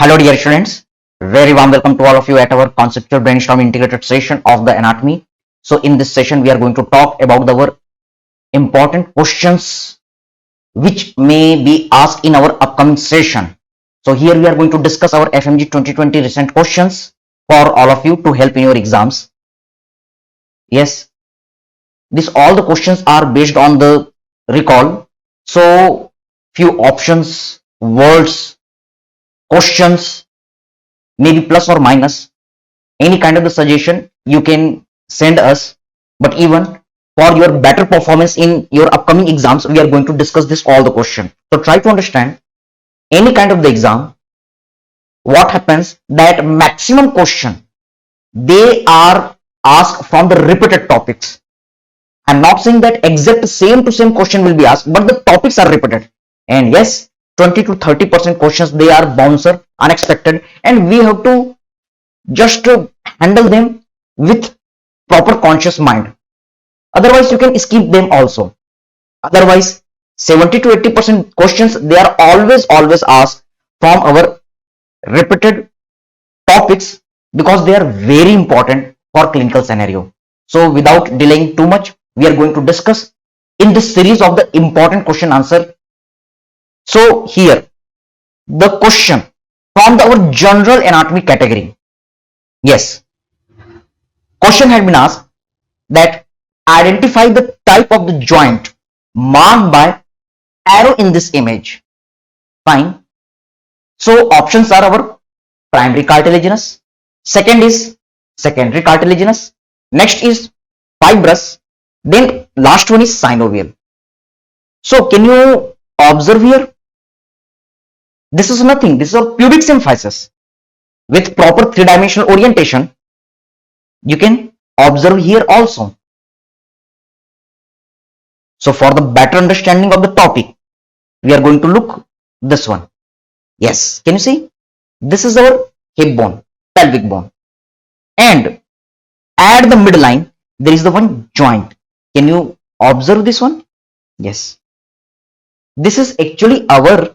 Hello, dear students. Very warm welcome to all of you at our conceptual brainstorm integrated session of the anatomy. So, in this session, we are going to talk about our important questions which may be asked in our upcoming session. So, here we are going to discuss our FMG 2020 recent questions for all of you to help in your exams. Yes, this all the questions are based on the recall. So, few options, words, questions, maybe plus or minus, any kind of the suggestion you can send us. But even for your better performance in your upcoming exams, we are going to discuss this all the question. So try to understand any kind of the exam, what happens that maximum question they are asked from the repeated topics. I'm not saying that exact same to same question will be asked, but the topics are repeated. And yes, 20 to 30% questions they are bouncer, unexpected, and we have to just to handle them with proper conscious mind. Otherwise, you can skip them also. Otherwise, 70 to 80% questions they are always asked from our repeated topics because they are very important for clinical scenario. So, without delaying too much, we are going to discuss in this series of the important question answer. So, here the question from our general anatomy category. Yes, question had been asked that identify the type of the joint marked by arrow in this image. Fine. So options are our primary cartilaginous, second is secondary cartilaginous, next is fibrous, then last one is synovial. So can you observe here? This is nothing. This is a pubic symphysis with proper three-dimensional orientation. You can observe here also. So for the better understanding of the topic, we are going to look this one. Yes, can you see? This is our hip bone, pelvic bone. And at the midline, there is the one joint. Can you observe this one? Yes. This is actually our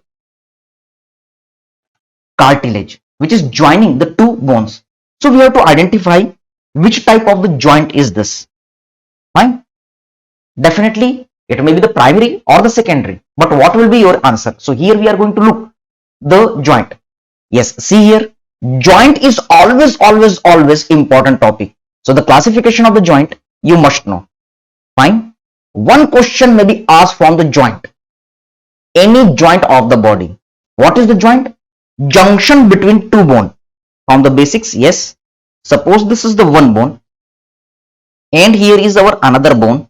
cartilage, which is joining the two bones. So we have to identify which type of the joint is this. Fine. Definitely, it may be the primary or the secondary. But what will be your answer? So here we are going to look the joint. Yes, see here, joint is always important topic. So the classification of the joint you must know. Fine. One question may be asked from the joint. Any joint of the body. What is the joint? Junction between two bone. From the basics, yes. Suppose this is the one bone and here is our another bone.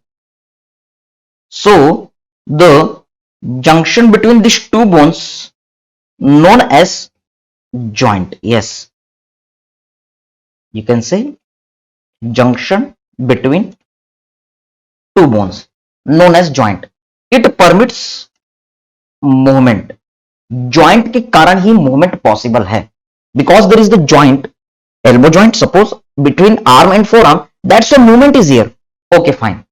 So the junction between these two bones known as joint. Yes, you can say junction between two bones known as joint. It permits movement. Joint के कारण ही movement possible है. Because there is the joint, elbow joint, suppose between arm and forearm, that's a movement is here. Okay, fine.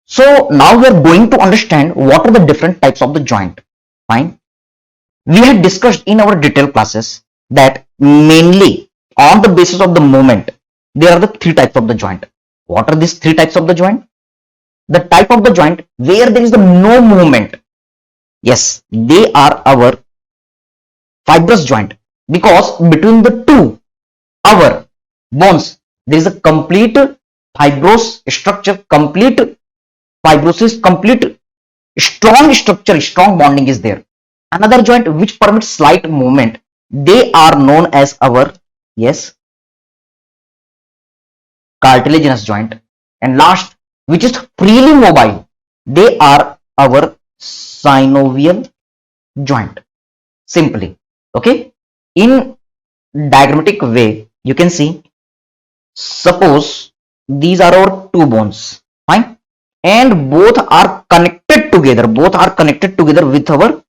So now we are going to understand what are the different types of the joint. Fine. We had discussed in our detailed classes that mainly on the basis of the movement, there are the three types of the joint. What are these three types of the joint? The type of the joint where there is the no movement. Yes, they are our fibrous joint because between the two our bones there is a complete fibrous structure, complete fibrosis, complete strong structure, strong bonding is there. Another joint which permits slight movement, they are known as our, yes, cartilaginous joint. And last, which is freely mobile, they are our synovial joint. Simply, okay. In diagrammatic way, you can see, suppose these are our two bones, fine, and both are connected together. Both are connected together with our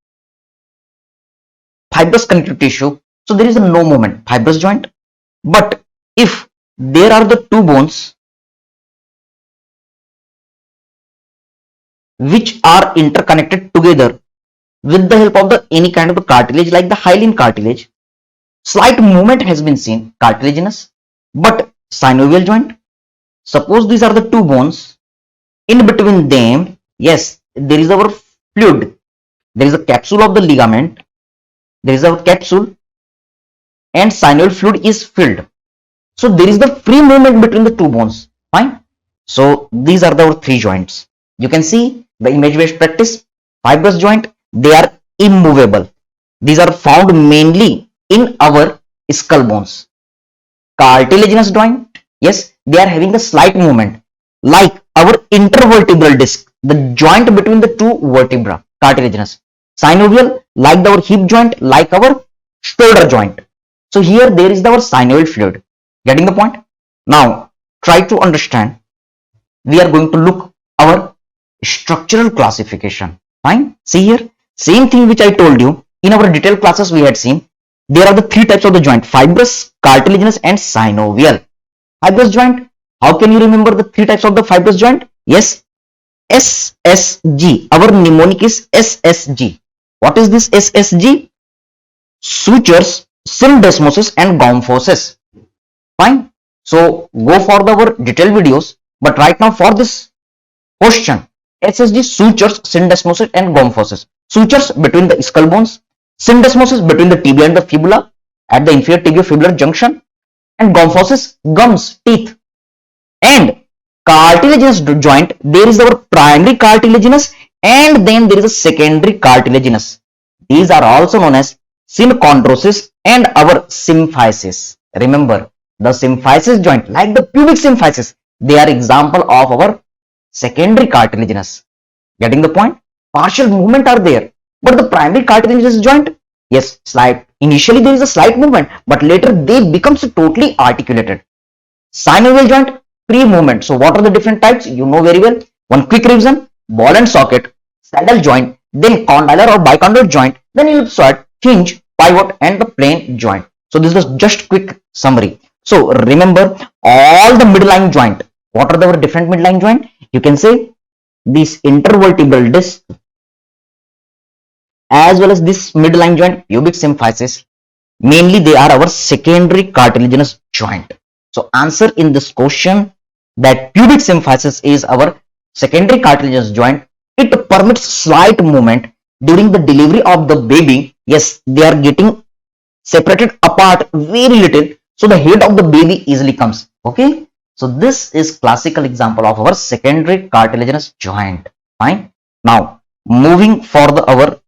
fibrous connective tissue. So there is a no movement, fibrous joint. But if there are the two bones which are interconnected together with the help of the any kind of cartilage like the hyaline cartilage. Slight movement has been seen, cartilaginous, but synovial joint. Suppose these are the two bones. In between them, yes, there is our fluid. There is a capsule of the ligament. There is a capsule, and synovial fluid is filled. So there is the free movement between the two bones. Fine. So these are our three joints. You can see the image-based practice. Fibrous joint, they are immovable. These are found mainly in our skull bones. Cartilaginous joint, yes, they are having the slight movement, like our intervertebral disc, the joint between the two vertebra, cartilaginous. Synovial, like our hip joint, like our shoulder joint. So here there is our synovial fluid. Getting the point? Now try to understand. We are going to look our structural classification. Fine. See here, same thing which I told you in our detailed classes we had seen. There are the three types of the joint: fibrous, cartilaginous, and synovial. Fibrous joint. How can you remember the three types of the fibrous joint? Yes, SSG. Our mnemonic is SSG. What is this SSG? Sutures, syndesmosis, and gomphosis. Fine. So go for our detailed videos. But right now for this question, SSG, sutures, syndesmosis, and gomphosis. Sutures between the skull bones, syndesmosis between the tibia and the fibula at the inferior tibiofibular junction, and gomphosis, gums, teeth. And cartilaginous joint, there is our primary cartilaginous and then there is a secondary cartilaginous. These are also known as synchondrosis and our symphysis. Remember, the symphysis joint, like the pubic symphysis, they are example of our secondary cartilaginous. Getting the point? Partial movement are there, but the primary cartilaginous joint, yes, slight. Initially there is a slight movement, but later they becomes totally articulated. Synovial joint, free movement. So what are the different types? You know very well. One quick revision: ball and socket, saddle joint, then condylar or bicondylar joint, then ellipsoid, hinge, pivot, and the plane joint. So this is just quick summary. So remember all the midline joint. What are the different midline joint? You can say this intervertebral disc as well as this midline joint, pubic symphysis. Mainly they are our secondary cartilaginous joint. So answer in this question that pubic symphysis is our secondary cartilaginous joint. It permits slight movement during the delivery of the baby. Yes, they are getting separated apart very little, so the head of the baby easily comes. Okay, so this is classical example of our secondary cartilaginous joint. Fine. Now moving for our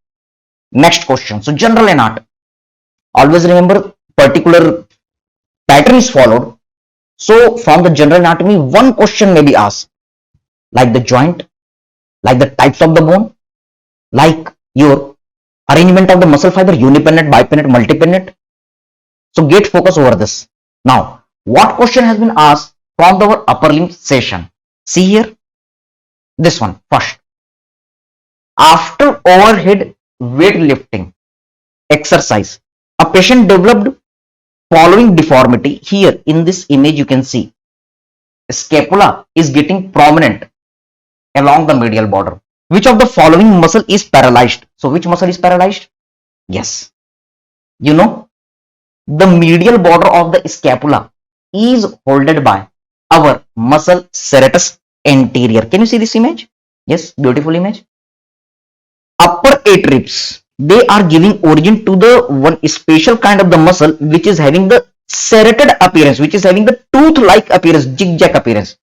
next question. So general and art. Always remember particular pattern is followed. So from the general anatomy, one question may be asked, like the joint, like the types of the bone, like your arrangement of the muscle fiber, unipennate, bipennate, multipennate. So get focus over this. Now, what question has been asked from our upper limb session? See here, this one first. After overhead weightlifting exercise, a patient developed following deformity. Here in this image you can see scapula is getting prominent along the medial border. Which of the following muscle is paralyzed? So which muscle is paralyzed? Yes, you know, the medial border of the scapula is holded by our muscle serratus anterior. Can you see this image? Yes, beautiful image. Upper 8 ribs, they are giving origin to the one special kind of the muscle which is having the serrated appearance, which is having the tooth-like appearance, zigzag appearance,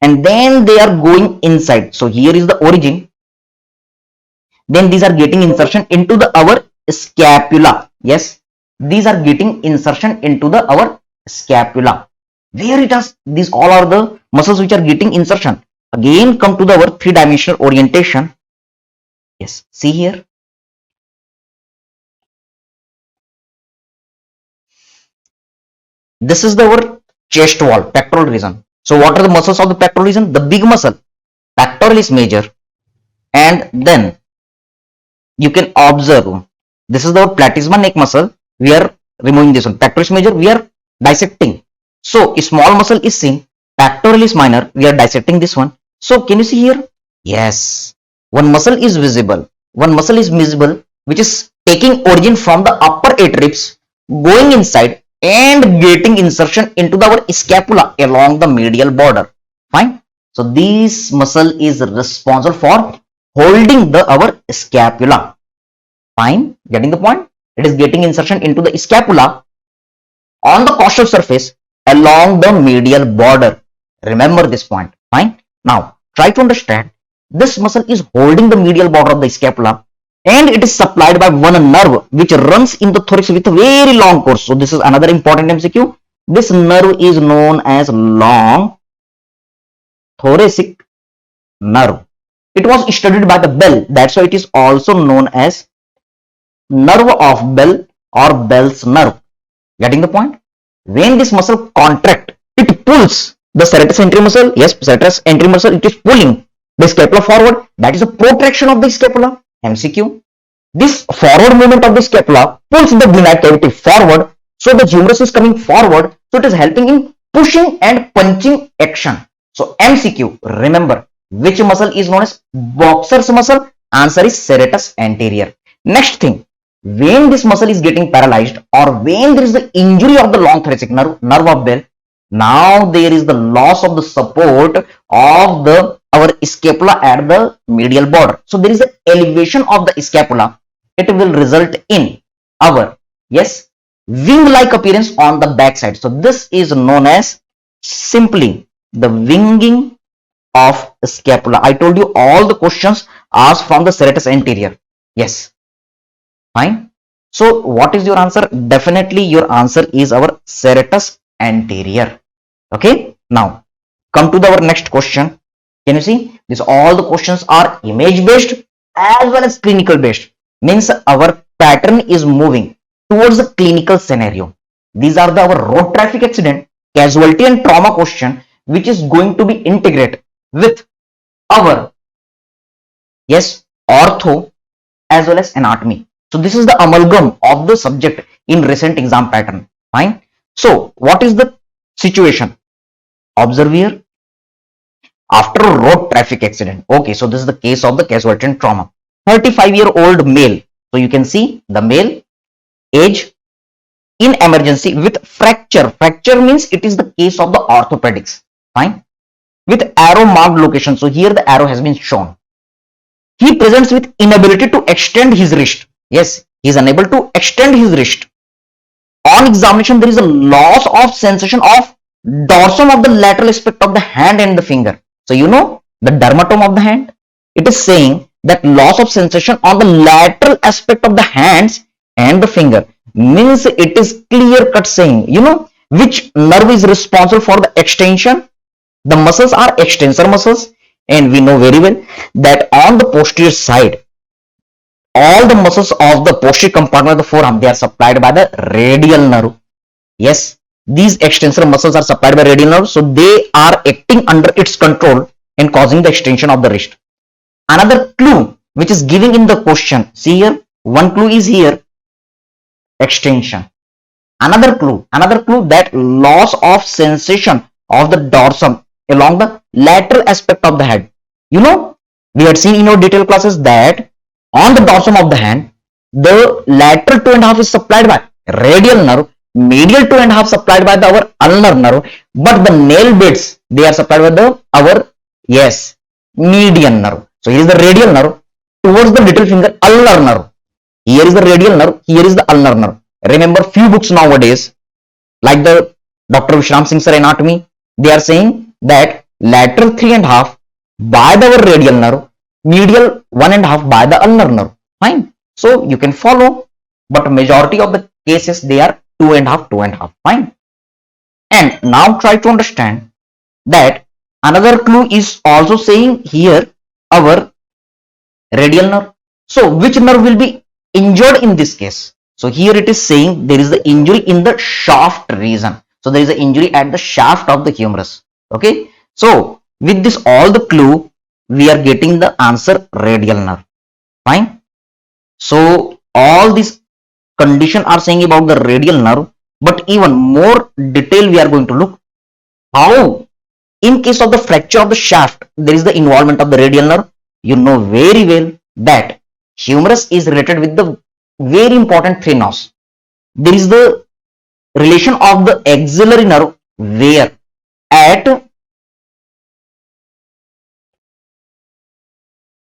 and then they are going inside. So here is the origin. Then these are getting insertion into the our scapula. Yes, these are getting insertion into the our scapula. Where it has, these all are the muscles which are getting insertion. Again come to the our three-dimensional orientation. Yes, see here. This is our chest wall, pectoral region. So what are the muscles of the pectoral region? The big muscle, pectoralis major, and then you can observe this is the platysma neck muscle. We are removing this one. Pectoralis major, we are dissecting. So a small muscle is seen. Pectoralis minor, we are dissecting this one. So can you see here? Yes, one muscle is visible. One muscle is visible which is taking origin from the upper 8 ribs, going inside and getting insertion into our scapula along the medial border. Fine. So this muscle is responsible for holding our scapula. Fine. Getting the point? It is getting insertion into the scapula on the costal surface along the medial border. Remember this point. Fine. Now try to understand. This muscle is holding the medial border of the scapula, and it is supplied by one nerve which runs in the thorax with a very long course. So this is another important MCQ. This nerve is known as long thoracic nerve. It was studied by the Bell. That's why it is also known as nerve of Bell or Bell's nerve. Getting the point? When this muscle contract, it pulls the serratus anterior muscle. Yes, serratus anterior muscle, it is pulling the scapula forward. That is a protraction of the scapula. MCQ. This forward movement of the scapula pulls the glenoid cavity forward. So the humerus is coming forward. So it is helping in pushing and punching action. So MCQ. Remember, which muscle is known as boxer's muscle? Answer is serratus anterior. Next thing. When this muscle is getting paralyzed or when there is the injury of the long thoracic nerve, nerve of Bell, now there is the loss of the support of our scapula at the medial border. So there is the elevation of the scapula. It will result in our, yes, wing-like appearance on the back side. So this is known as simply the winging of scapula. I told you all the questions asked from the serratus anterior. Yes. Fine. So what is your answer? Definitely your answer is our serratus anterior. Okay. Now come to our next question. Can you see this? All the questions are image based as well as clinical based. Means our pattern is moving towards the clinical scenario. These are our road traffic accident, casualty and trauma question, which is going to be integrated with our, yes, ortho as well as anatomy. So this is the amalgam of the subject in recent exam pattern. Fine. So what is the situation? Observe here. After a road traffic accident. Okay, so this is the case of the casualty and trauma. 35-year-old male. So you can see the male, age, in emergency with fracture. Fracture means it is the case of the orthopedics. Fine. With arrow marked location. So here the arrow has been shown. He presents with inability to extend his wrist. Yes, he is unable to extend his wrist. On examination, there is a loss of sensation of dorsum of the lateral aspect of the hand and the finger. So you know the dermatome of the hand. It is saying that loss of sensation on the lateral aspect of the hands and the finger. Means it is clear cut saying, you know, which nerve is responsible for the extension. The muscles are extensor muscles, and we know very well that on the posterior side, all the muscles of the posterior compartment of the forearm, they are supplied by the radial nerve. Yes, these extensor muscles are supplied by radial nerve, so they are acting under its control and causing the extension of the wrist. Another clue which is giving in the question, see here, one clue is here, extension. Another clue that loss of sensation of the dorsum along the lateral aspect of the head. You know, we had seen in our detailed classes that on the dorsum of the hand, the lateral 2.5 is supplied by radial nerve, medial 2.5 supplied by our ulnar nerve, but the nail beds, they are supplied by our, yes, median nerve. So here is the radial nerve towards the little finger, ulnar nerve. Here is the radial nerve, here is the ulnar nerve. Remember, few books nowadays, like the Dr. Vishram Singh Sir Anatomy, they are saying that lateral 3.5 by the radial nerve, medial 1.5 by the ulnar nerve. Fine. So you can follow, but majority of the cases they are 2.5. Fine. And now try to understand that another clue is also saying here our radial nerve. So which nerve will be injured in this case? So here it is saying there is the injury in the shaft region. So there is an injury at the shaft of the humerus. Okay. So with this all the clue, we are getting the answer radial nerve. Fine. So all these condition are saying about the radial nerve, but even more detail we are going to look how in case of the fracture of the shaft, there is the involvement of the radial nerve. You know very well that Humerus is related with the very important three nerves. There is the relation of the axillary nerve where at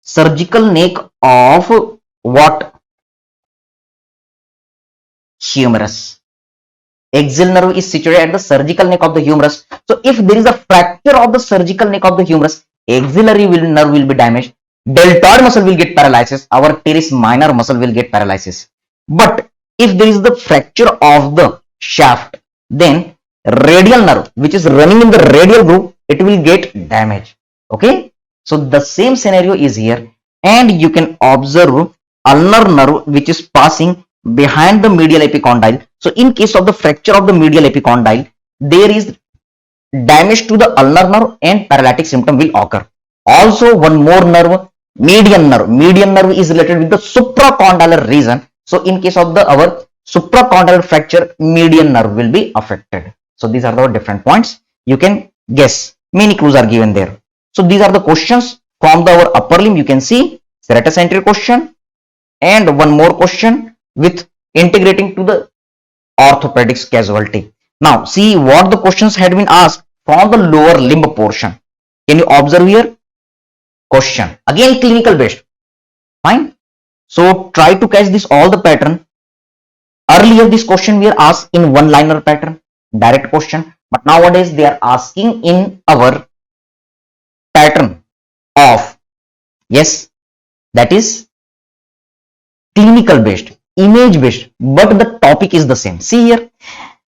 surgical neck of what? Humerus. Axial nerve is situated at the surgical neck of the humerus. So if there is a fracture of the surgical neck of the humerus, axillary nerve will be damaged. Deltoid muscle will get paralysis. Our teres minor muscle will get paralysis. But if there is the fracture of the shaft, then radial nerve, which is running in the radial groove, it will get damaged. Okay. So the same scenario is here, and you can observe ulnar nerve, which is passing behind the medial epicondyle. So in case of the fracture of the medial epicondyle, there is damage to the ulnar nerve and paralytic symptom will occur. Also one more nerve, median nerve. Median nerve is related with the supracondylar region. So in case of the our supracondylar fracture, median nerve will be affected. So these are the different points. You can guess. Many clues are given there. So these are the questions from our upper limb. You can see serratus anterior question and one more question with integrating to the orthopedics casualty. Now see what the questions had been asked from the lower limb portion. Can you observe here? Question again clinical based. Fine. So try to catch this all the pattern. Earlier this question we are asked in one liner pattern, direct question, but nowadays they are asking in our pattern of, yes, that is clinical based, image based, but the topic is the same. See here,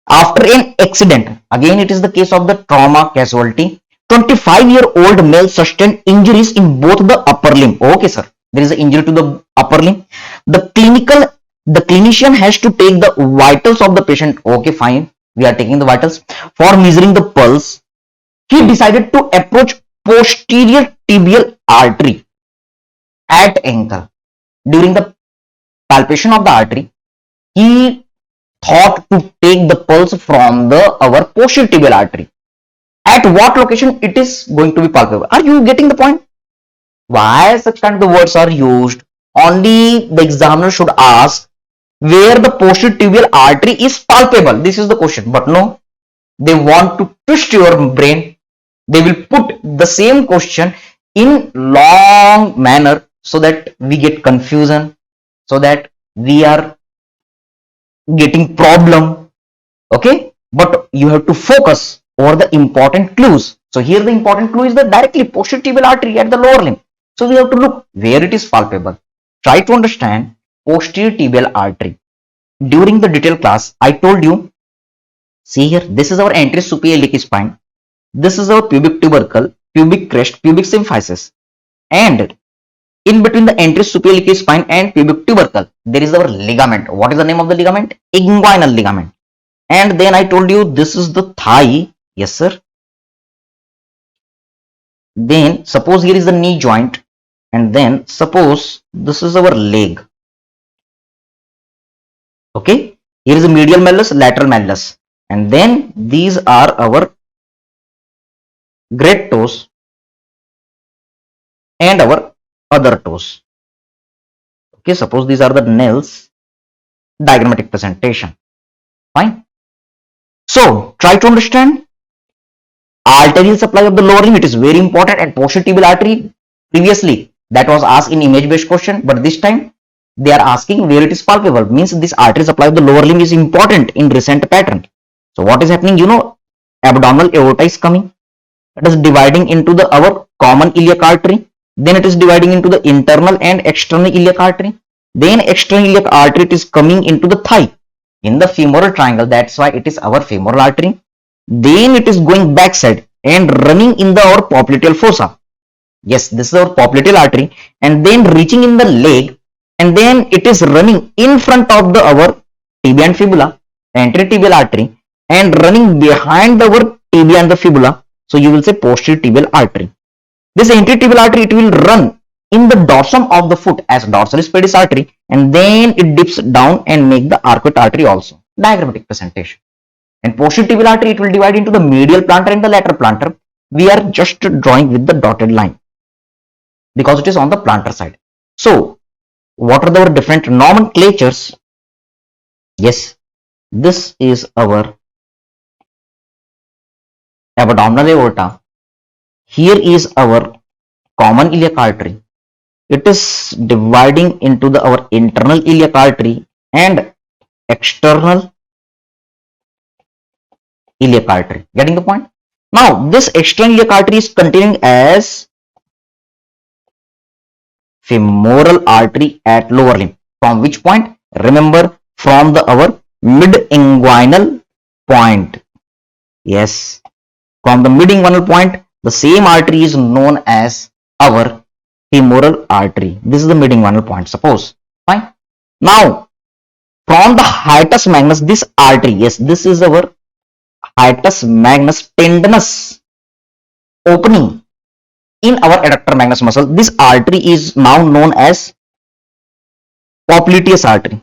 after an accident, again it is the case of the trauma casualty, 25-year-old male sustained injuries in both the upper limb. Okay sir, there is an injury to the upper limb. The clinician has to take the vitals of the patient. Okay fine, we are taking the vitals. For measuring the pulse, he decided to approach posterior tibial artery at ankle. During the palpation of the artery, he thought to take the pulse from our posterior tibial artery. At what location it is going to be palpable? Are you getting the point? Why such kind of the words are used? Only the examiner should ask where the posterior tibial artery is palpable. This is the question. But no, they want to twist your brain. They will put the same question in long manner so that we get confusion, so that we are getting problem. Okay, but you have to focus over the important clues. So here the important clue is the directly posterior tibial artery at the lower limb. So we have to look where it is palpable. Try to understand posterior tibial artery. During the detailed class, I told you, see here, this is our anterior superior iliac spine. This is our pubic tubercle, pubic crest, pubic symphysis, and in between the anterior superior iliac spine and pubic tubercle, there is our ligament. What is the name of the ligament? Inguinal ligament. And then I told you this is the thigh. Yes, sir. Then suppose here is the knee joint, and then suppose this is our leg. Okay, here is the medial malleus, lateral malleus, and then these are our great toes and our other toes. Okay, suppose these are the nails. Diagrammatic presentation. Fine. So try to understand arterial supply of the lower limb. It is very important, and posterior tibial artery. Previously that was asked in image based question, but this time they are asking where it is palpable. Means this artery supply of the lower limb is important in recent pattern. So what is happening? You know, abdominal aorta is coming. It is dividing into the our common iliac artery. Then it is dividing into the internal and external iliac artery. Then external iliac artery, it is coming into the thigh in the femoral triangle. That's why it is our femoral artery. Then it is going backside and running in the our popliteal fossa. Yes, this is our popliteal artery, and then reaching in the leg, and then it is running in front of the our tibia and fibula, anterior tibial artery, and running behind our tibia and the fibula. So you will say posterior tibial artery. This anterior tibial artery, it will run in the dorsum of the foot as dorsalis pedis artery, and then it dips down and make the arcuate artery also. Diagrammatic presentation. And posterior tibial artery, it will divide into the medial plantar and the lateral plantar. We are just drawing with the dotted line because it is on the plantar side. So What are the different nomenclatures? Yes, this is our abdominal aorta. Here is our common iliac artery. It is dividing into our internal iliac artery and external iliac artery. Getting the point? Now, this external iliac artery is containing as femoral artery at lower limb. From which point? Remember, from our mid-inguinal point. Yes, from the mid-inguinal point, the same artery is known as our femoral artery. This is the mid-inguinal point. Suppose, fine. Now, from the hiatus magnus, this artery, yes, this is our hiatus magnus tendinous opening in our adductor magnus muscle. This artery is now known as popliteus artery.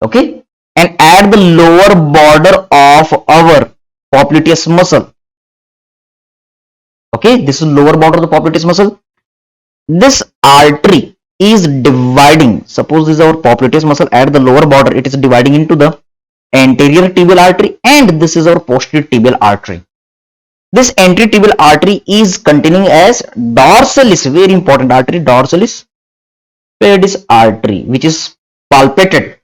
Okay, and at the lower border of our popliteus muscle. Okay, this is lower border of the popliteus muscle. This artery is dividing. Suppose this is our popliteus muscle at the lower border. It is dividing into the anterior tibial artery, and this is our posterior tibial artery. This anterior tibial artery is containing as dorsalis, very important artery, dorsalis pedis artery, which is palpated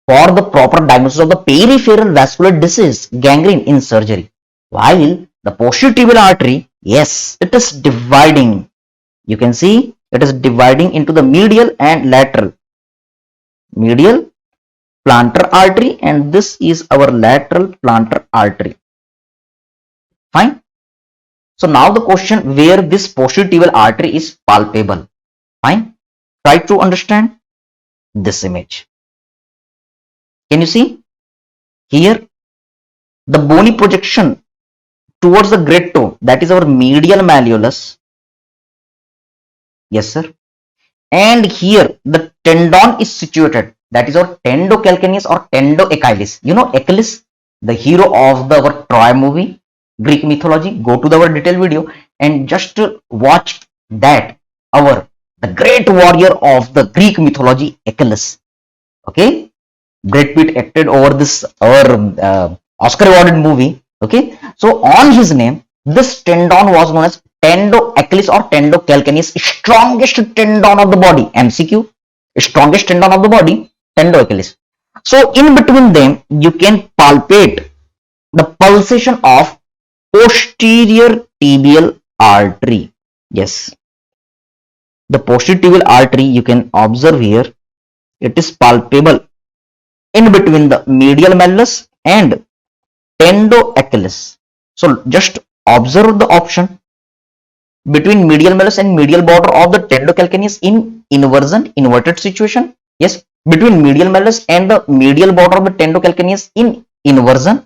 for the proper diagnosis of the peripheral vascular disease, gangrene in surgery. While the posterior tibial artery, yes, it is dividing. You can see it is dividing into the medial and lateral. Medial plantar artery, and this is our lateral plantar artery. Fine. So now the question where this posterior tibial artery is palpable. Fine. Try to understand this image. Can you see here the bony projection towards the great toe, that is our medial malleolus. Yes, sir. And here the tendon is situated, that is our tendocalcaneus or tendoachilles. You know Achilles, the hero of our Troy movie, Greek mythology. Go to our detailed video and just watch that, the great warrior of the Greek mythology, Achilles. Okay, Brad Pitt acted over this Oscar awarded movie. Okay, so on his name, this tendon was known as tendoachilles or tendocalcaneus, strongest tendon of the body. MCQ, strongest tendon of the body, tendoachilles. So in between them, you can palpate the pulsation of posterior tibial artery. Yes, the posterior tibial artery, you can observe here, it is palpable in between the medial malleus and tendoachilles. So just observe the option between medial malleus and medial border of the tendocalcaneus in inversion, inverted situation. Yes, between medial malleus and the medial border of the tendocalcaneus in inversion.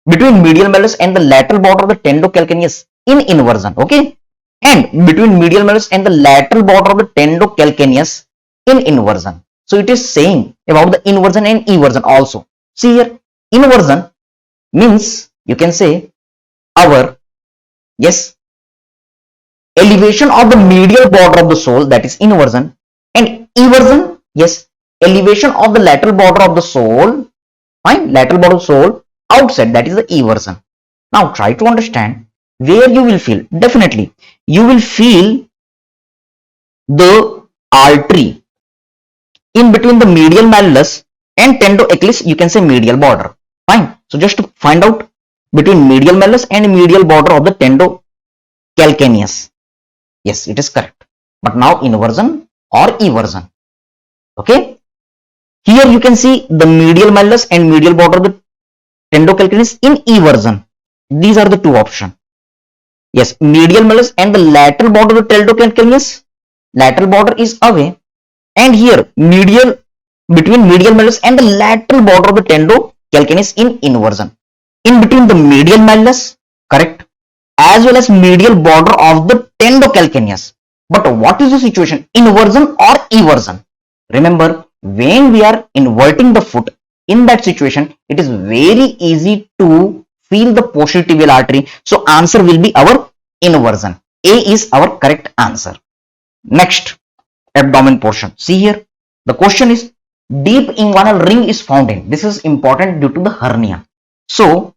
Between medial malleus and the lateral border of the tendocalcaneus in inversion. Okay, and between medial malleus and the lateral border of the tendocalcaneus in inversion. So it is saying about the inversion and eversion also. See here, inversion means you can say our, yes, elevation of the medial border of the sole, that is inversion, and eversion, yes, elevation of the lateral border of the sole, fine, lateral border of the sole outside, that is the eversion. Now try to understand where you will feel. Definitely you will feel the artery in between the medial malleus and tendoachilles, you can say medial border. Fine. So just to find out between medial malleus and medial border of the tendocalcaneus. Yes, it is correct. But now inversion or eversion. Okay. Here you can see the medial malleus and medial border of the tendocalcaneus in eversion. These are the two options. Yes, medial malleus and the lateral border of the tendocalcaneus. Lateral border is away. And here between medial malleus and the lateral border of the tendocalcaneus in inversion. In between the medial malleus, correct, as well as medial border of the tendocalcaneus. But what is the situation? Inversion or eversion? Remember, when we are inverting the foot, in that situation, it is very easy to feel the posterior tibial artery. So answer will be our inversion. A is our correct answer. Next, abdomen portion. See here, the question is deep inguinal ring is found in. This is important due to the hernia. So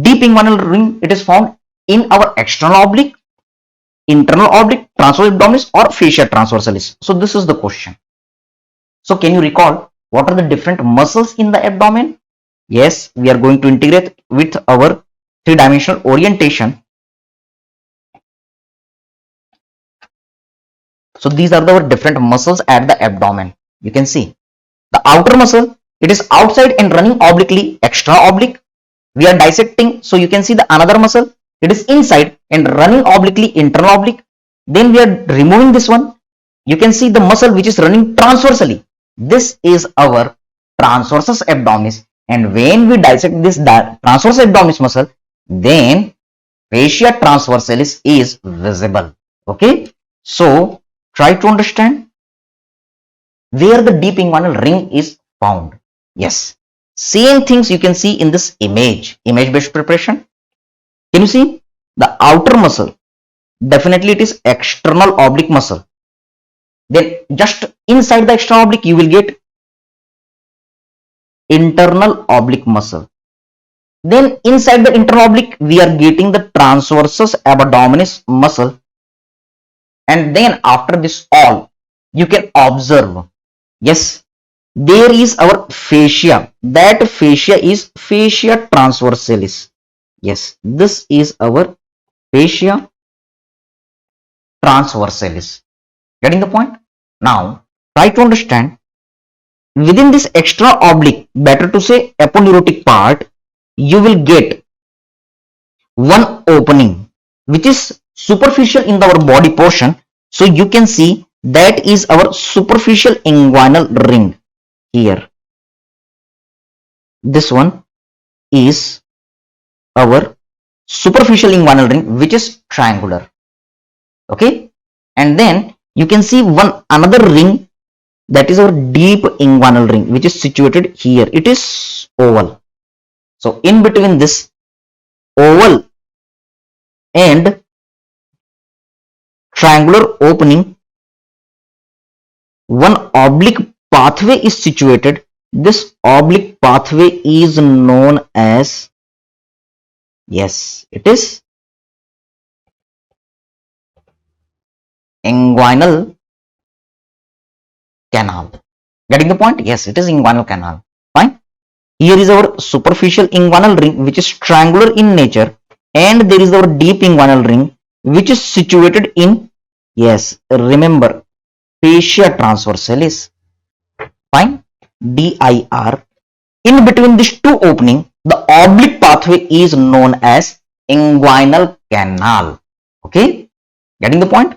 deep inguinal ring, it is found in our external oblique, internal oblique, transverse abdominis, or fascia transversalis. So this is the question. So can you recall what are the different muscles in the abdomen? Yes, we are going to integrate with our three-dimensional orientation. So these are the different muscles at the abdomen. You can see the outer muscle, it is outside and running obliquely, extra oblique. We are dissecting, so you can see the another muscle, it is inside and running obliquely, internal oblique. Then we are removing this one. You can see the muscle which is running transversally. This is our transversus abdominis, and when we dissect this transversus abdominis muscle, then fascia transversalis is visible. Okay, so try to understand where the deep inguinal ring is found. Yes, same things you can see in this image based preparation. Can you see the outer muscle? Definitely it is external oblique muscle. Then just inside the external oblique you will get internal oblique muscle. Then inside the internal oblique we are getting the transversus abdominis muscle. And then after this all you can observe, yes, there is our fascia. That fascia is fascia transversalis. Yes, this is our fascia transversalis. Getting the point? Now try to understand within this extra oblique, better to say aponeurotic part, you will get one opening which is superficial in our body portion. So you can see that is our superficial inguinal ring here. This one is our superficial inguinal ring which is triangular. Okay, and then you can see one another ring, that is our deep inguinal ring which is situated here. It is oval. So in between this oval and triangular opening, one oblique pathway is situated. This oblique pathway is known as, yes, it is inguinal canal. Getting the point? Yes, it is inguinal canal. Fine. Here is our superficial inguinal ring which is triangular in nature, and there is our deep inguinal ring which is situated in, yes, remember, fascia transversalis. Fine. DIR. In between these two opening, the oblique pathway is known as inguinal canal. Okay, getting the point?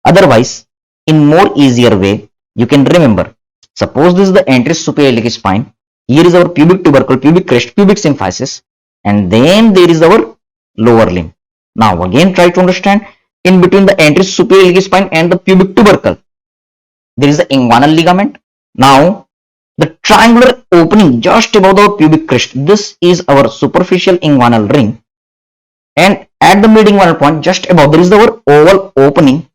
Otherwise, in more easier way, you can remember, suppose this is the anterior superior iliac spine. Here is our pubic tubercle, pubic crest, pubic symphysis, and then there is our lower limb. Now again try to understand, in between the anterior superior iliac spine and the pubic tubercle, there is the inguinal ligament. Now the triangular opening just above the pubic crest, this is our superficial inguinal ring, and at the mid inguinal point just above there is our oval opening,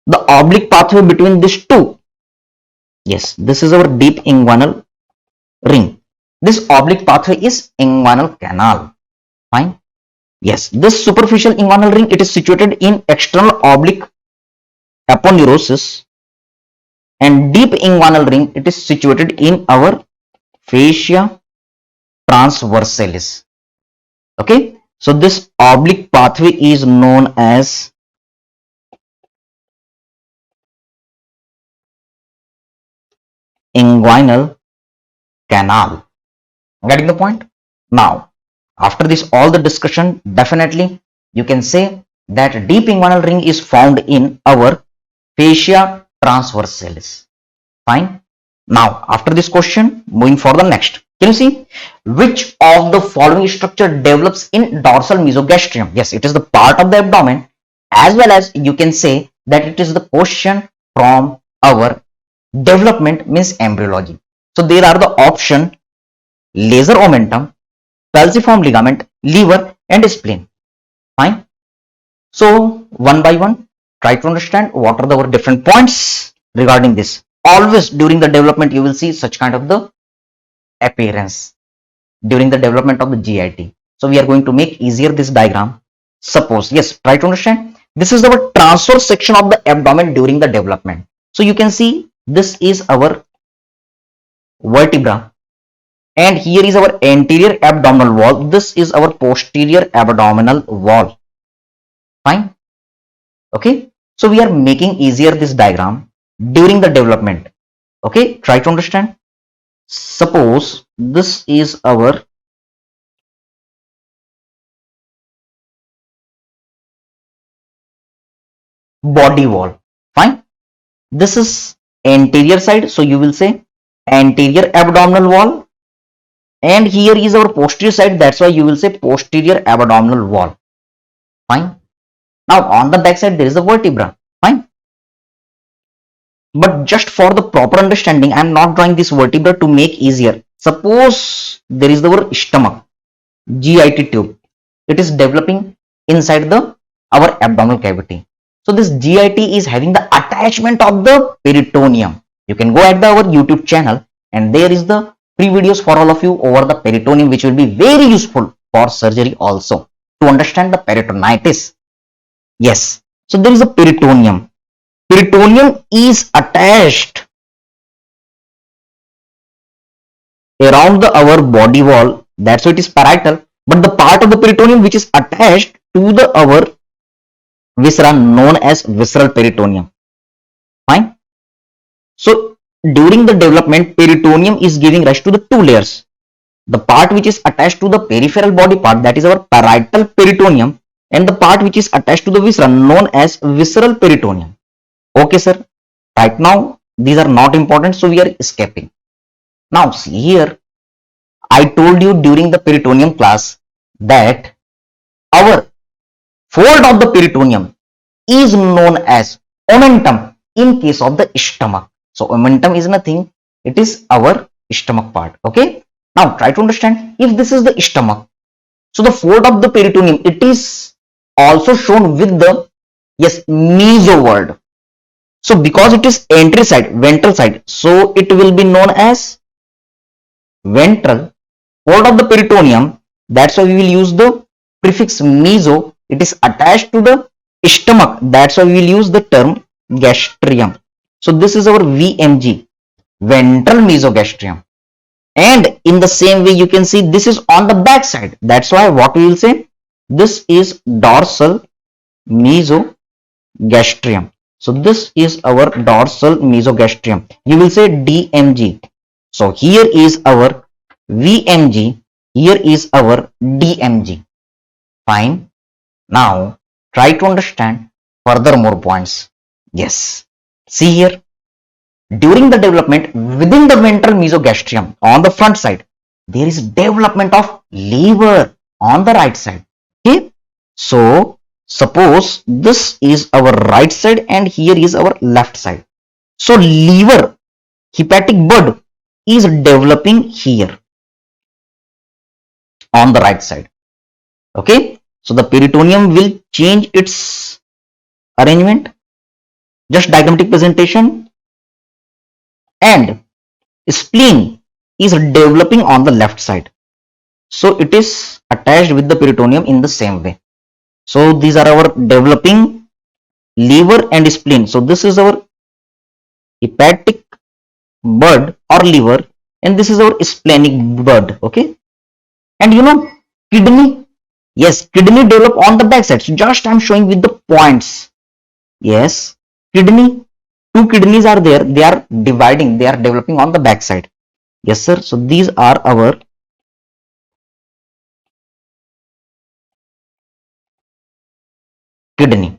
the oblique pathway between these two. Yes, this is our deep inguinal ring. This oblique pathway is inguinal canal. Fine. Yes, this superficial inguinal ring, it is situated in external oblique aponeurosis, and deep inguinal ring, it is situated in our fascia transversalis. Okay, so this oblique pathway is known as inguinal canal. Getting the point? Now after this all the discussion, definitely you can say that deep inguinal ring is found in our fascia transversalis. Fine. Now after this question, moving for the next, can you see which of the following structure develops in dorsal mesogastrium? Yes, it is the part of the abdomen, as well as you can say that it is the question from our development, means embryology. So there are the option lesser omentum, falciform ligament, liver, and spleen. Fine. So one by one Try to understand what are the different points regarding this. Always during the development, you will see such kind of the appearance during the development of the GIT. So we are going to make easier this diagram. Suppose, yes, try to understand. This is our transverse section of the abdomen during the development. So you can see this is our vertebra, and here is our anterior abdominal wall. This is our posterior abdominal wall. Fine. Okay. So we are making easier this diagram during the development. Okay. Try to understand. Suppose this is our body wall. Fine. This is anterior side. So you will say anterior abdominal wall, and here is our posterior side. That's why you will say posterior abdominal wall. Fine. Now on the back side there is a vertebra. Fine. But just for the proper understanding, I am not drawing this vertebra to make easier. Suppose there is our stomach, GIT tube. It is developing inside the our abdominal cavity. So this GIT is having the attachment of the peritoneum. You can go at our YouTube channel, and there is the free videos for all of you over the peritoneum, which will be very useful for surgery also to understand the peritonitis. Yes. So there is a peritoneum. Peritoneum is attached around our body wall. That's why it is parietal. But the part of the peritoneum which is attached to the our viscera known as visceral peritoneum. Fine. So during the development, peritoneum is giving rise to the two layers. The part which is attached to the peripheral body part, that is our parietal peritoneum, and the part which is attached to the viscera known as visceral peritoneum. Okay, sir. Right now, these are not important, so we are escaping. Now, see here, I told you during the peritoneum class that our fold of the peritoneum is known as omentum in case of the stomach. So, omentum is nothing, it is our stomach part. Okay. Now, try to understand if this is the stomach. So, the fold of the peritoneum, it is also shown with the, yes, meso word. So because it is anterior side, ventral side, so it will be known as ventral fold of the peritoneum. That's why we will use the prefix meso. It is attached to the stomach. That's why we will use the term gastrium. So this is our VMG, ventral mesogastrium. And in the same way, you can see this is on the back side. That's why what we will say, this is dorsal mesogastrium. So this is our dorsal mesogastrium. You will say DMG. So here is our VMG. Here is our DMG. Fine. Now try to understand further more points. Yes. See here. During the development within the ventral mesogastrium on the front side, there is development of liver on the right side. Okay. So suppose this is our right side and here is our left side. So liver, hepatic bud is developing here on the right side. Okay. So the peritoneum will change its arrangement. Just diagrammatic presentation. And spleen is developing on the left side. So it is attached with the peritoneum in the same way. So these are our developing liver and spleen. So this is our hepatic bud or liver, and this is our splenic bud. Okay. And you know, kidney. Yes, kidney develop on the back side. So just I'm showing with the points. Yes, kidney. Two kidneys are there. They are dividing. They are developing on the back side. Yes, sir. So these are our kidney.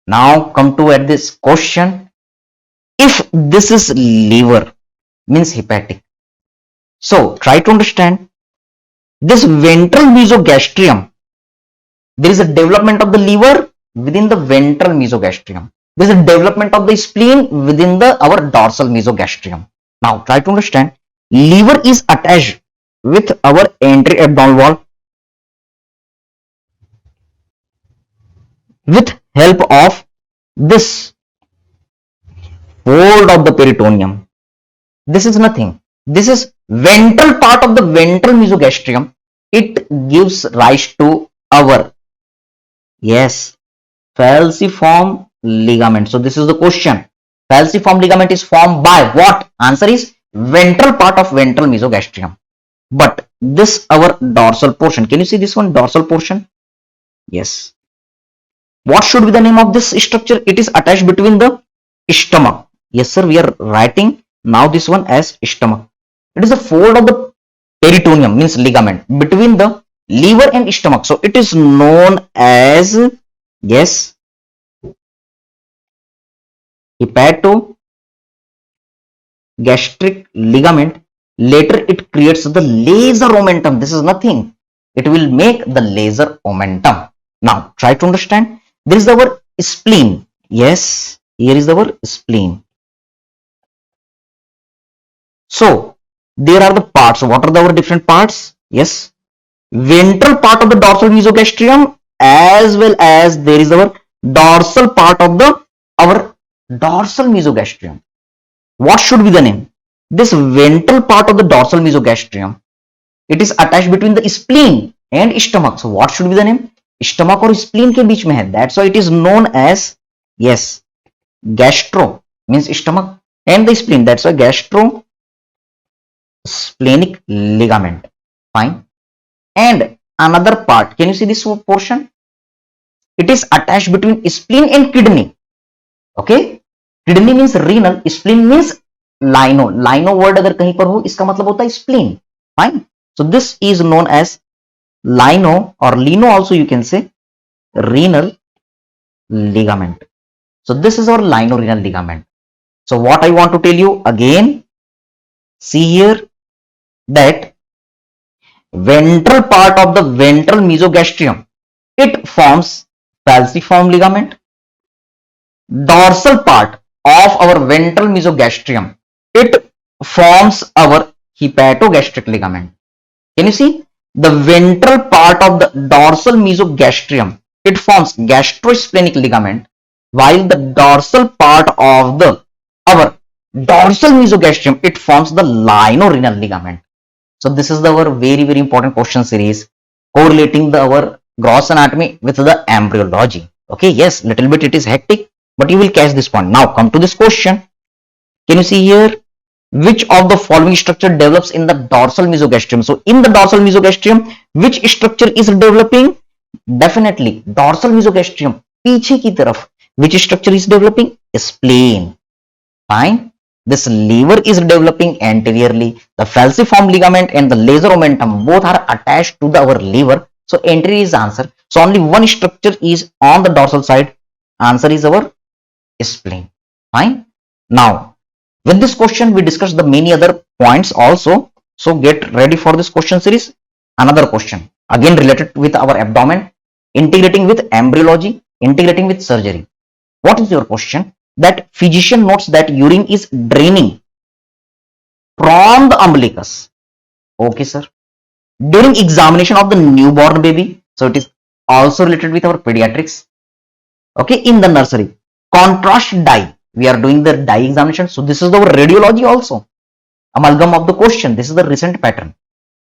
Now come to at this question. If this is liver, means hepatic. So try to understand this ventral mesogastrium. There is a development of the liver within the ventral mesogastrium. There is a development of the spleen within the our dorsal mesogastrium. Now try to understand. Liver is attached with our anterior abdominal wall with help of This fold of the peritoneum, this is nothing. This is ventral part of the ventral mesogastrium. It gives rise to our, yes, falciform ligament. So this is the question. Falciform ligament is formed by what? Answer is ventral part of ventral mesogastrium. But this our dorsal portion. Can you see this one? Dorsal portion. Yes. What should be the name of this structure? It is attached between the stomach. Yes, sir. We are writing now this one as stomach. It is a fold of the peritoneum, means ligament, between the liver and stomach. So it is known as, yes, hepatogastric ligament. Later it creates the laser omentum. This is nothing. It will make the laser omentum. Now try to understand. This is our spleen. Yes, here is our spleen. So there are the parts. What are our different parts? Yes, ventral part of the dorsal mesogastrium, as well as there is our dorsal part of the our dorsal mesogastrium. What should be the name? This ventral part of the dorsal mesogastrium, it is attached between the spleen and stomach. So what should be the name? Stomach और spleen के बीच में है. That's why it is known as, yes, gastro, means stomach and the spleen. That's why gastro splenic ligament. Fine. And another part, can you see this portion? It is attached between spleen and kidney. Okay, kidney means renal, spleen means लाइनो. लाइनो word अगर कहीं पर हो इसका मतलब होता है spleen. Fine. So this is known as lieno और lieno also you can say renal ligament. So this is our lino-renal ligament. So what I want to tell you again, see here that ventral part of the ventral mesogastrium, it forms falciform ligament. Dorsal part of our ventral mesogastrium, it forms our hepatogastric ligament. Can you see? The ventral part of the dorsal mesogastrium, it forms gastrosplenic ligament, while the dorsal part of the our dorsal mesogastrium, it forms the lino-renal ligament. So this is our very important question series correlating our gross anatomy with the embryology. Okay, yes, little bit it is hectic, but you will catch this point. Now come to this question. Can you see here? Which of the following structure develops in the dorsal mesogastrium? So in the dorsal mesogastrium, which structure is developing? Definitely dorsal mesogastrium. पीछे की तरफ which structure is developing? Spleen. Fine. This liver is developing anteriorly. The falciform ligament and the laser omentum both are attached to our liver. So anterior is answer. So only one structure is on the dorsal side. Answer is our spleen. Fine. Now with this question we discussed the many other points also. So get ready for this question series. Another question again related with our abdomen, integrating with embryology, integrating with surgery. What is your question? That physician notes that urine is draining from the umbilicus. Okay, sir. During examination of the newborn baby, so it is also related with our pediatrics. Okay, in the nursery, contrast dye. We are doing the dye examination. So this is the radiology also. Amalgam of the question. This is the recent pattern.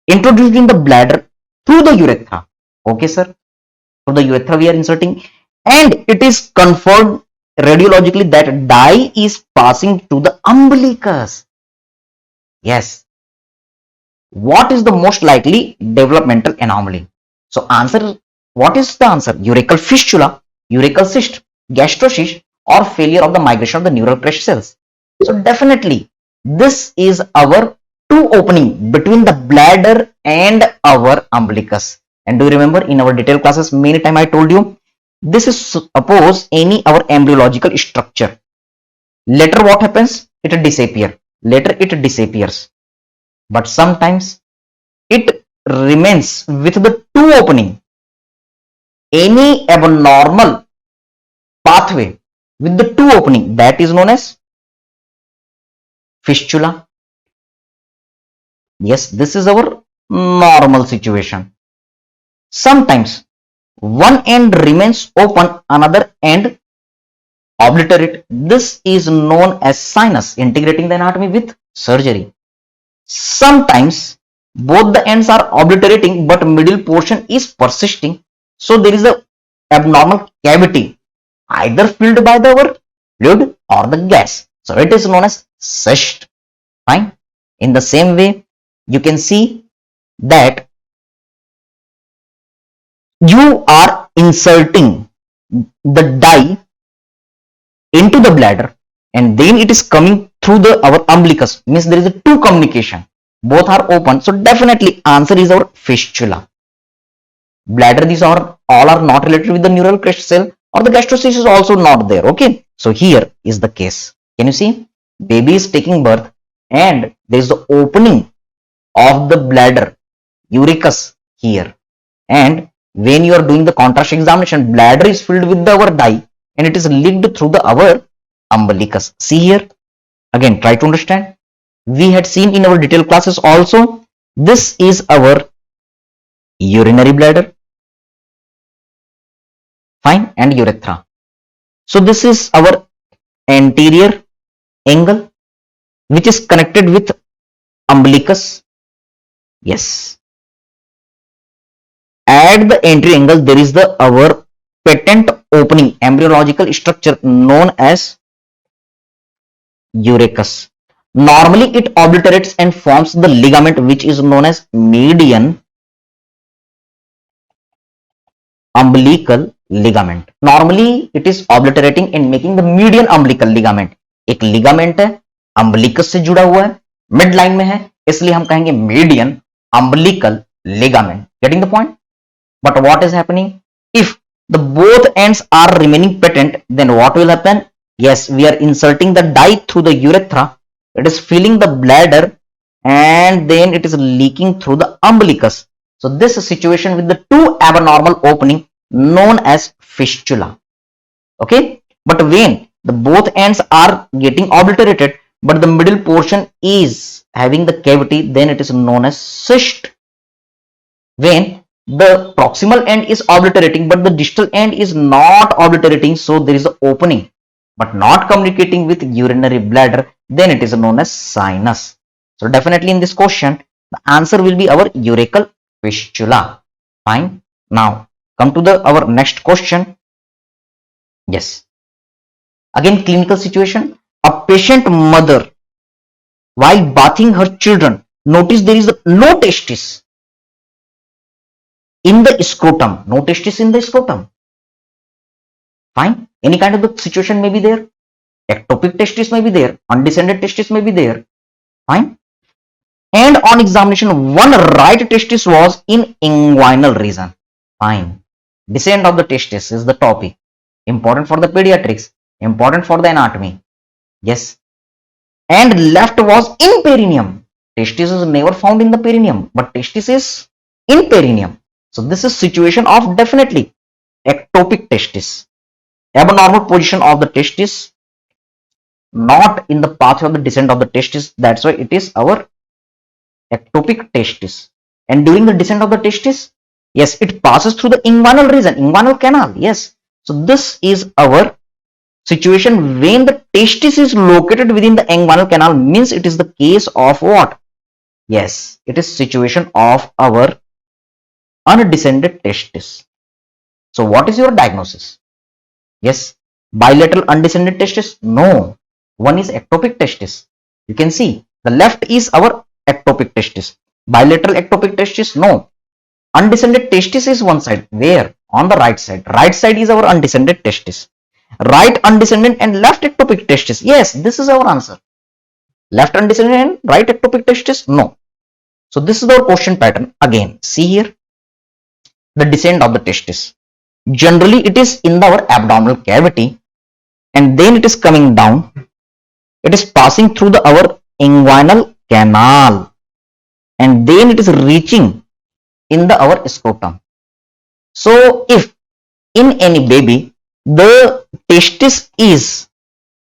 Introduced in the bladder through the urethra. Okay, sir. Through the urethra we are inserting, and it is confirmed radiologically that dye is passing to the umbilicus. Yes. What is the most likely developmental anomaly? So answer, what is the answer? Urachal fistula, urachal cyst, gastrocyst, or failure of the migration of the neural crest cells. So definitely this is our two opening between the bladder and our umbilicus. And do you remember in our detailed classes many time I told you, this is suppose any our embryological structure. Later what happens? It disappear. Later it disappears. But sometimes it remains with the two opening. Any abnormal pathway with the two opening, that is known as fistula. Yes, this is our normal situation. Sometimes one end remains open, another end obliterate. This is known as sinus, integrating the anatomy with surgery. Sometimes both the ends are obliterating but middle portion is persisting. So there is a abnormal cavity either filled by the fluid or the gas. So it is known as cyst. Fine. In the same way, you can see that you are inserting the dye into the bladder and then it is coming through the our umbilicus, means there is a two communication, both are open. So definitely answer is our fistula. Bladder, these are all are not related with the neural crest cell, or the gastrocystis is also not there. Okay, so here is the case. Can you see? Baby is taking birth and there is the opening of the bladder, uricus here, and when you are doing the contrast examination, bladder is filled with the our dye and it is leaked through the our umbilicus. See here, again try to understand. We had seen in our detailed classes also, this is our urinary bladder, fine, and urethra. So this is our anterior angle which is connected with umbilicus. Yes, at the entry angle there is the our patent opening embryological structure known as uricus. Normally it obliterates and forms the ligament which is known as median umbilical ligament. Normally it is obliterating and making the median umbilical ligament. एक ligament है, umbilicus से जुड़ा हुआ है, mid line में है, इसलिए हम कहेंगे median umbilical ligament. Getting the point? But what is happening? If the both ends are remaining patent, then what will happen? Yes, we are inserting the dye through the urethra. It is filling the bladder and then it is leaking through the umbilicus. So this situation with the two abnormal opening known as fistula. Okay, but when the both ends are getting obliterated but the middle portion is having the cavity, then it is known as cyst. When the proximal end is obliterating but the distal end is not obliterating, so there is an opening but not communicating with urinary bladder, then it is known as sinus. So definitely in this question the answer will be our urachal fistula. Fine. Now come to the our next question. Yes, again clinical situation. A patient mother while bathing her children, notice there is no testis in the scrotum, no testis in the scrotum. Fine. Any kind of the situation may be there. Ectopic testis may be there, undescended testis may be there. Fine. And on examination, one right testis was in inguinal region. Fine. Descent of the testis is the topic. Important for the pediatrics, important for the anatomy. Yes. And left was in perineum. Testis is never found in the perineum, but testis is in perineum. So this is situation of definitely ectopic testis. Abnormal position of the testis, not in the pathway of the descent of the testis. That's why it is our ectopic testis. And during the descent of the testis, yes, it passes through the inguinal region, inguinal canal. Yes. So this is our situation when the testis is located within the inguinal canal, means it is the case of what? Yes, it is situation of our undescended testis. So what is your diagnosis? Yes, bilateral undescended testis? No, one is ectopic testis. You can see the left is our ectopic testis. Bilateral ectopic testis? No. Undescended testis is one side. Where? On the right side. Right side is our undescended testis. Right undescended and left ectopic testis. Yes, this is our answer. Left undescended and right ectopic testis? No. So this is our question pattern. Again, see here the descent of the testis. Generally, it is in our abdominal cavity and then it is coming down. It is passing through the our inguinal canal and then it is reaching in the our scrotum. So if in any baby the testis is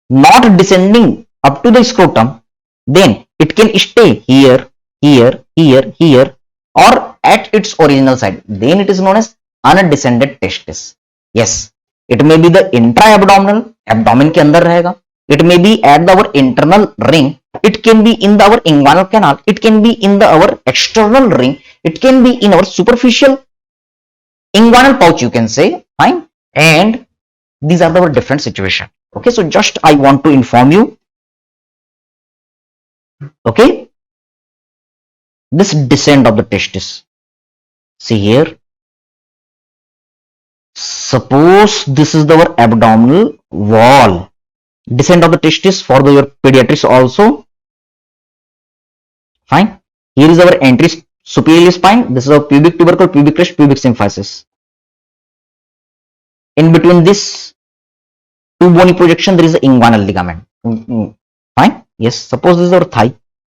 not descending up to the scrotum, then it can stay here, here, here, here, or at its original side. Then it is known as undescended testis. Yes, it may be the intra abdominal, abdomen के अंदर रहेगा, it may be at the our internal ring, it can be in the our inguinal canal, it can be in the our external ring, it can be in our superficial inguinal pouch, you can say. Fine. And these are the different situation. Okay, so just I want to inform you. Okay, this descent of the testis, see here, suppose this is our abdominal wall, descent of the testis for your pediatrics also. Fine. Here is our entry superior spine, this is our pubic tubercle, pubic crest, pubic symphysis. In between this two bony projection there is an inguinal ligament. Fine. Yes, suppose this is our thigh,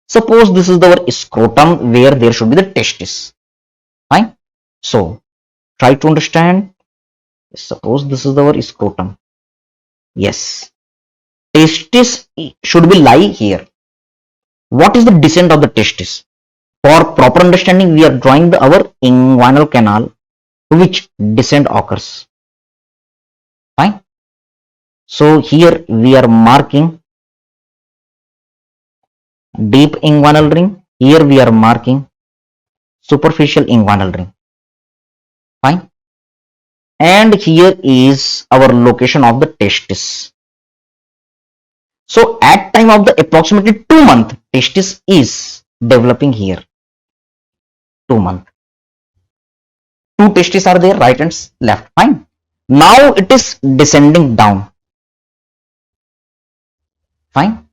suppose this is our scrotum where there should be the testis. Fine. So try to understand. Suppose this is our scrotum. Yes, testis should be lie here. What is the descent of the testis? For proper understanding, we are drawing our inguinal canal to which descent occurs. Fine. So here we are marking deep inguinal ring. Here we are marking superficial inguinal ring. Fine. And here is our location of the testis. So at time of the approximately 2 months, testis is developing here. 2 months. Two testes are there, right and left. Fine. Now it is descending down. Fine.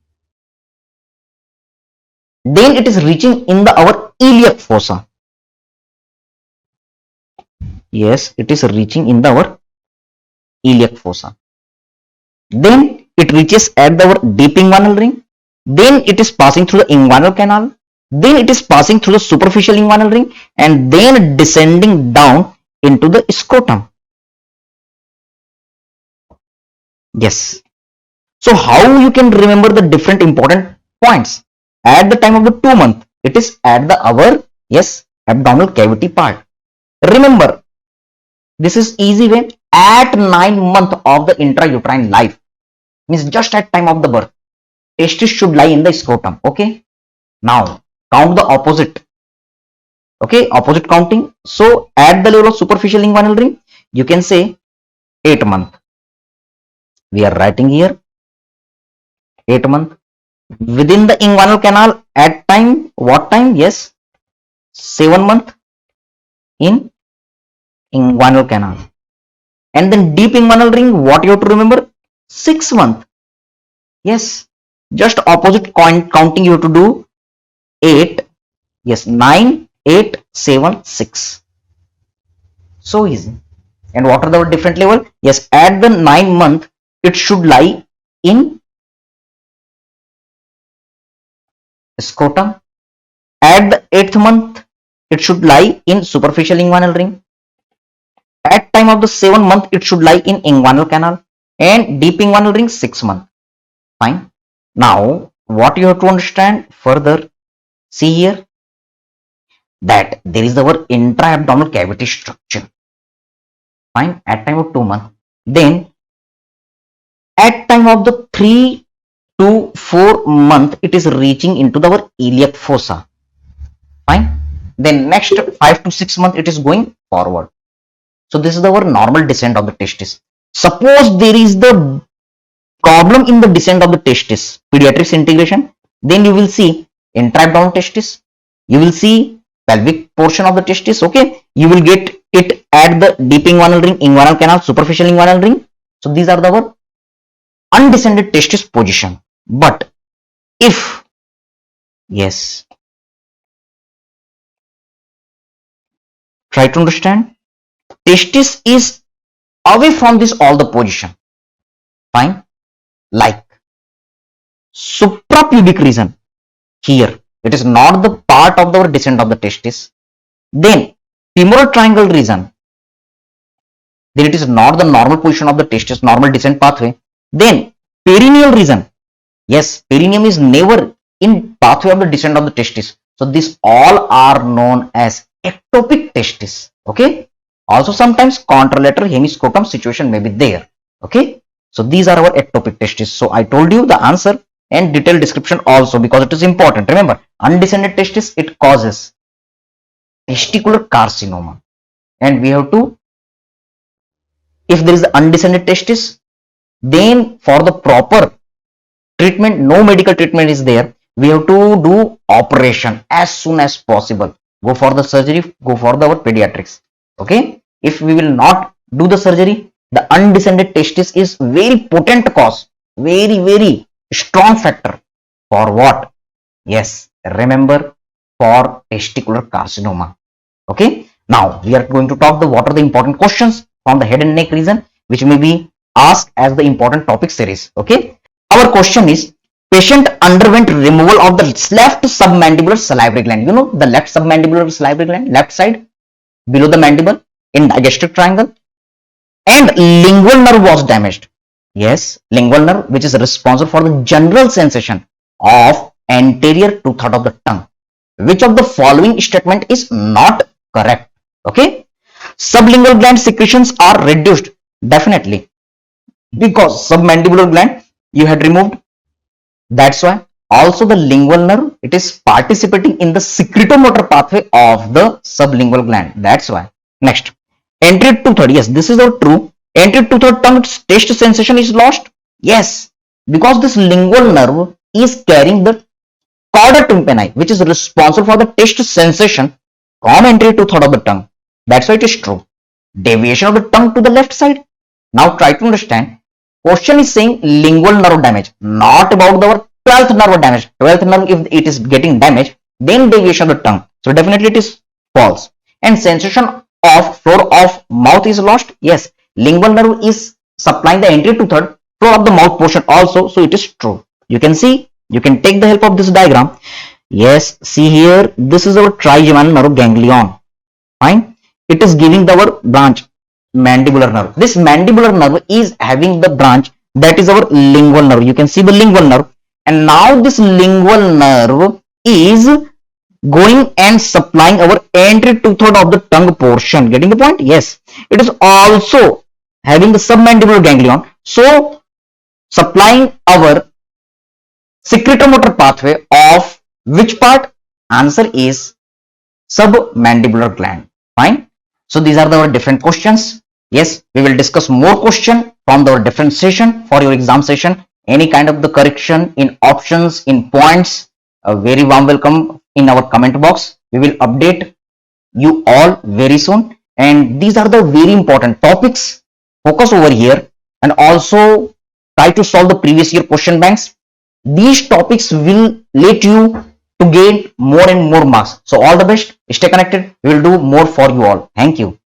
Then it is reaching in the our iliac fossa. Yes, it is reaching in the our iliac fossa. Then it reaches at the our deep inguinal ring. Then it is passing through the inguinal canal. Then it is passing through the superficial inguinal ring and then descending down into the scrotum. Yes. So how you can remember the different important points? At the time of the 2 month, it is at the our, yes, abdominal cavity part. Remember, this is easy way. At 9 month of the intrauterine life, means just at time of the birth, testis should lie in the scrotum. Okay. Now count the opposite. Okay, opposite counting. So at the level of superficial inguinal ring, you can say 8 month. We are writing here 8 month. Within the inguinal canal at time, what time? Yes, 7 month in inguinal canal. And then deep inguinal ring, what you have to remember? 6 month. Yes, just opposite counting you have to do. 8, yes, 9, 8, 7, 6. So easy. And what are the different level? Yes, at the 9 month, it should lie in scrotum. At the 8th month, it should lie in superficial inguinal ring. At time of the 7th month, it should lie in inguinal canal. And deep inguinal ring 6 month. Fine. Now, what you have to understand further, see here that there is our intra-abdominal cavity structure. Fine. At time of 2 months. Then at time of the 3 to 4 month, it is reaching into our iliac fossa. Fine. Then next 5 to 6 month, it is going forward. So this is our normal descent of the testis. Suppose there is the problem in the descent of the testis, pediatrics integration, then you will see intra-abdominal testis, you will see pelvic portion of the testis. Okay, you will get it at the deep inguinal ring, inguinal canal, superficial inguinal ring. So these are our undescended testis position. But if, yes, try to understand, testis is away from this all the position. Fine. Like suprapubic region, here it is not the part of the descent of the testis. Then femoral triangle region, then it is not the normal position of the testis, normal descent pathway. Then perineal region, yes, perineum is never in pathway of the descent of the testis. So these all are known as ectopic testis. Okay, Also sometimes contralateral hemiscrotum situation may be there. Okay, so these are our ectopic testes. So I told you the answer and detailed description also because it is important. Remember, undescended testis, it causes testicular carcinoma, and we have to, if there is undescended testis, then for the proper treatment, no medical treatment is there, we have to do operation as soon as possible. Go for the surgery, go for our pediatrics. Okay, if we will not do the surgery, the undescended testis is very potent cause, very strong factor for what? Yes, remember, for testicular carcinoma. Okay, now we are going to talk the what are the important questions from the head and neck region which may be asked as the important topic series. Okay, our question is, patient underwent removal of the left submandibular salivary gland. You know the left submandibular salivary gland, left side below the mandible in digastric triangle, and lingual nerve was damaged. Yes, lingual nerve, which is responsible for the general sensation of anterior two-third of the tongue. Which of the following statement is not correct? Okay, sublingual gland secretions are reduced, definitely, because submandibular gland you had removed. That's why. Also the lingual nerve, it is participating in the secretomotor pathway of the sublingual gland. That's why. Next, anterior two-third. Yes, this is all true. Anterior two-third tongue taste sensation is lost. Yes, because this lingual nerve is carrying the chorda tympani, which is responsible for the taste sensation from anterior two-third of the tongue. That's why it is true. Deviation of the tongue to the left side. Now try to understand. Question is saying lingual nerve damage, not about our 12th nerve damage. 12th nerve, if it is getting damaged, then deviation of the tongue. So definitely it is false. And sensation of floor of mouth is lost. Yes, lingual nerve is supplying the anterior two-third floor of the mouth portion also. So it is true. You can see, you can take the help of this diagram. Yes, see here, this is our trigeminal nerve ganglion. Fine. It is giving our branch, mandibular nerve. This mandibular nerve is having the branch that is our lingual nerve. You can see the lingual nerve, and now this lingual nerve is going and supplying our anterior two-third of the tongue portion. Getting the point? Yes. It is also having the submandibular ganglion, so supplying our secretomotor pathway of which part? Answer is submandibular gland. Fine. So these are our different questions. Yes, we will discuss more question from our different session for your exam session. Any kind of the correction in options, in points, a very warm welcome in our comment box. We will update you all very soon. And these are the very important topics. Focus over here and also try to solve the previous year question banks. These topics will let you to gain more and more marks. So all the best. Stay connected. We will do more for you all. Thank you.